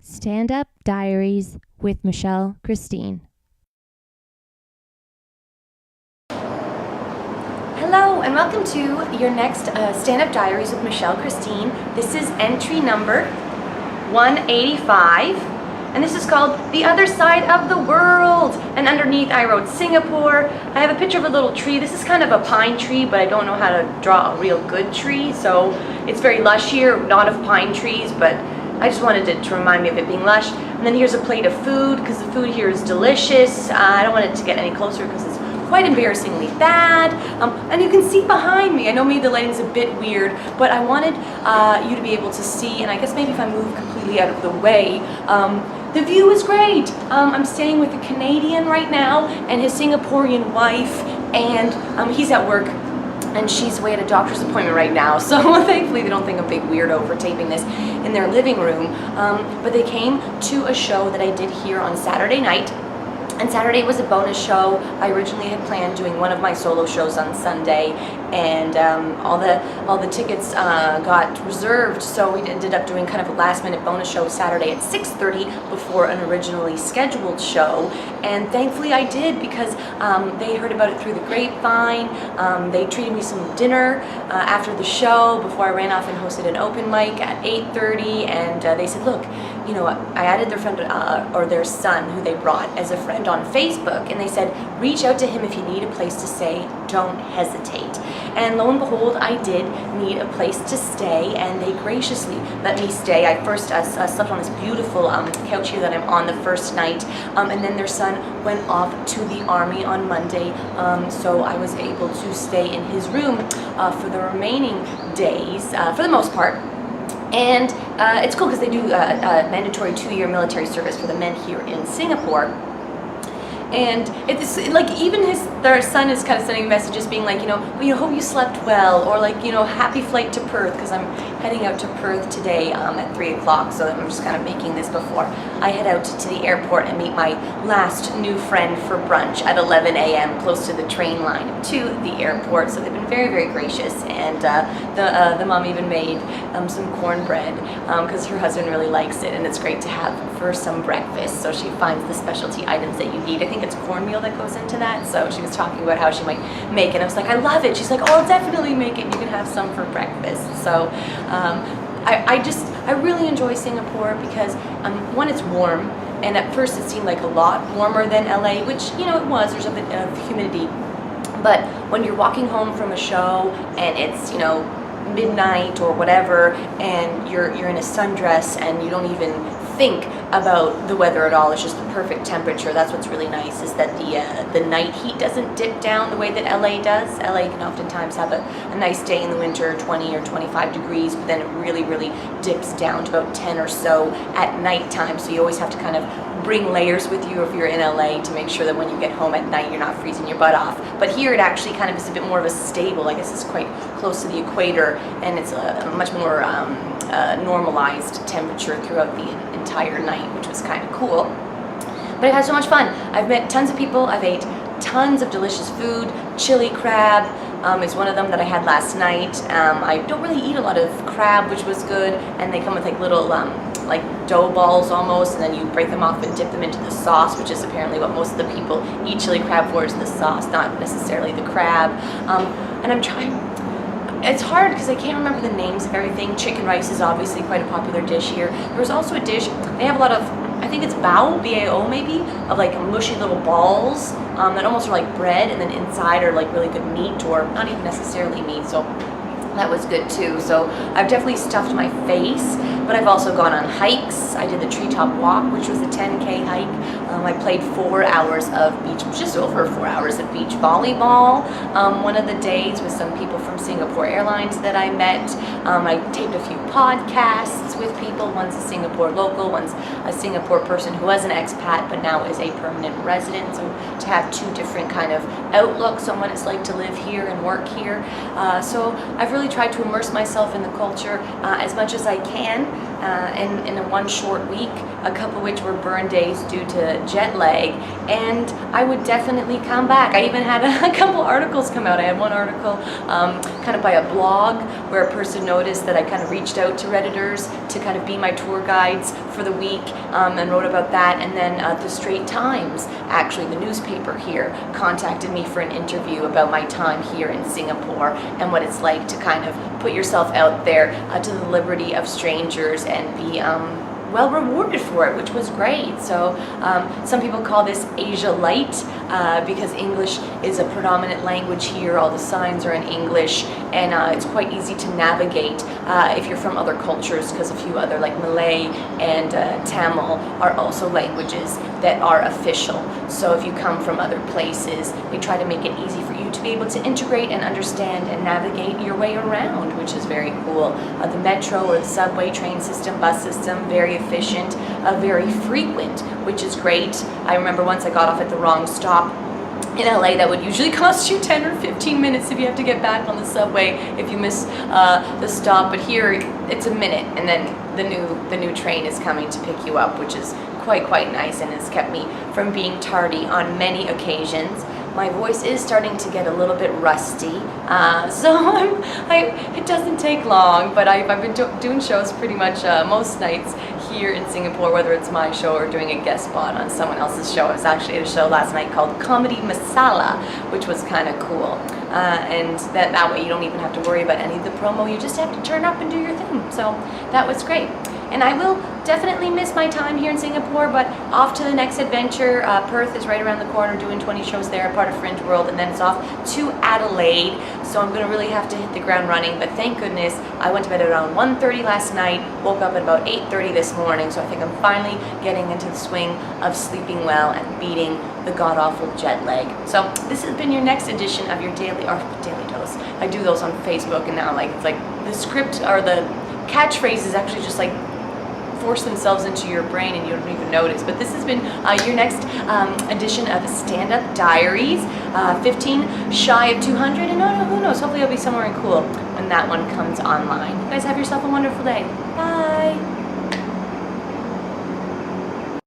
Stand Up Diaries with Michelle Christine. Hello and welcome to your next Stand Up Diaries with Michelle Christine. This is entry number 185 and this is called The Other Side of the World, and underneath I wrote Singapore. I have a picture of a little tree. This is kind of a pine tree, but I don't know how to draw a real good tree, so it's very lush here, not of pine trees, but I just wanted it to remind me of it being lush. And then here's a plate of food, because the food here is delicious. I don't want it to get any closer because it's quite embarrassingly bad. And you can see behind me, I know maybe the lighting's a bit weird, but I wanted you to be able to see, and I guess maybe if I move completely out of the way, the view is great. I'm staying with a Canadian right now and his Singaporean wife, and he's at work and she's away at a doctor's appointment right now, so thankfully they don't think I'm a big weirdo for taping this in their living room. But they came to a show that I did here on Saturday night, and Saturday was a bonus show. I originally had planned doing one of my solo shows on Sunday, and all the tickets got reserved, so we ended up doing kind of a last-minute bonus show Saturday at 6:30 before an originally scheduled show. And thankfully I did, because they heard about it through the grapevine. They treated me some dinner after the show before I ran off and hosted an open mic at 8:30, and they said, look, you know, I added their friend or their son, who they brought as a friend, on Facebook, and they said, reach out to him if you need a place to stay, don't hesitate. And lo and behold, I did need a place to stay, and they graciously let me stay. I first slept on this beautiful couch here that I'm on the first night, and then their son went off to the army on Monday, so I was able to stay in his room for the remaining days, for the most part. And it's cool because they do a mandatory 2-year military service for the men here in Singapore. And it's like, even their son is kind of sending messages being like, you know, hope you slept well, or like, you know, happy flight to Perth, because I'm heading out to Perth today at 3 o'clock, so I'm just kind of making this before I head out to the airport and meet my last new friend for brunch at 11 a.m. close to the train line to the airport. So they've been very, very gracious, and the mom even made some cornbread because her husband really likes it, and it's great to have for some breakfast. So she finds the specialty items that you need. I think it's cornmeal that goes into that, so she was talking about how she might make it. I was like, I love it. She's like, oh, I'll definitely make it, you can have some for breakfast. So I really enjoy Singapore because one, it's warm, and at first it seemed like a lot warmer than LA, which, you know, it was. There's a bit of humidity, but when you're walking home from a show and it's, you know, midnight or whatever, and you're in a sundress and you don't even think about the weather at all, it's just the perfect temperature. That's what's really nice, is that the night heat doesn't dip down the way that LA does. LA can oftentimes have a nice day in the winter, 20 or 25 degrees, but then it really, really dips down to about 10 or so at nighttime, so you always have to kind of bring layers with you if you're in LA to make sure that when you get home at night you're not freezing your butt off. But here it actually kind of is a bit more of a stable, I guess it's quite close to the equator, and it's a much more normalized temperature throughout the entire night, which was kind of cool. But I've had so much fun. I've met tons of people, I've ate tons of delicious food. Chili crab is one of them that I had last night. I don't really eat a lot of crab, which was good, and they come with like little like dough balls almost, and then you break them off and dip them into the sauce, which is apparently what most of the people eat chili crab for, is the sauce, not necessarily the crab. And I'm trying, it's hard because I can't remember the names of everything. Chicken rice is obviously quite a popular dish here. There was also a dish, they have a lot of, I think it's bao, B-A-O maybe, of like mushy little balls that almost are like bread, and then inside are like really good meat, or not even necessarily meat, so that was good too. So I've definitely stuffed my face, but I've also gone on hikes. I did the treetop walk, which was a 10K hike. I played 4 hours of beach, just over 4 hours of beach volleyball. One of the days with some people from Singapore Airlines that I met. I taped a few podcasts with people. One's a Singapore local, one's a Singapore person who was an expat but now is a permanent resident. So to have two different kind of outlooks on what it's like to live here and work here. So I've really tried to immerse myself in the culture as much as I can. in a one short week, a couple of which were burn days due to jet lag, and I would definitely come back. I even had a couple articles come out. I had one article kind of by a blog where a person noticed that I kind of reached out to Redditors to kind of be my tour guides for the week, and wrote about that. And then the Straits Times, actually the newspaper here, contacted me for an interview about my time here in Singapore and what it's like to kind of put yourself out there to the liberty of strangers and be well rewarded for it, which was great. So some people call this Asia Light because English is a predominant language here. All the signs are in English, and it's quite easy to navigate if you're from other cultures, because a few other, like Malay and Tamil, are also languages that are official. So if you come from other places, they try to make it easy for you to be able to integrate and understand and navigate your way around, which is very cool. The metro or the subway, train system, bus system, very efficient, very frequent, which is great. I remember once I got off at the wrong stop in LA that would usually cost you 10 or 15 minutes if you have to get back on the subway if you miss the stop, but here it's a minute, and then the new train is coming to pick you up, which is quite nice, and has kept me from being tardy on many occasions. My voice is starting to get a little bit rusty, so it doesn't take long, but I've been doing shows pretty much most nights here in Singapore, whether it's my show or doing a guest spot on someone else's show. I was actually at a show last night called Comedy Masala, which was kind of cool. And that way you don't even have to worry about any of the promo, you just have to turn up and do your thing. So that was great. And I will definitely miss my time here in Singapore, but off to the next adventure. Perth is right around the corner, doing 20 shows there, part of Fringe World, and then it's off to Adelaide. So I'm going to really have to hit the ground running, but thank goodness I went to bed around 1:30 last night, woke up at about 8:30 this morning, so I think I'm finally getting into the swing of sleeping well and beating the god-awful jet lag. So this has been your next edition of your daily dose. I do those on Facebook, and now it's like the script or the catchphrases actually just like force themselves into your brain and you don't even notice. But this has been your next edition of Stand-Up Diaries, 15 shy of 200, and who knows, hopefully I'll be somewhere cool when that one comes online. You guys have yourself a wonderful day. Bye!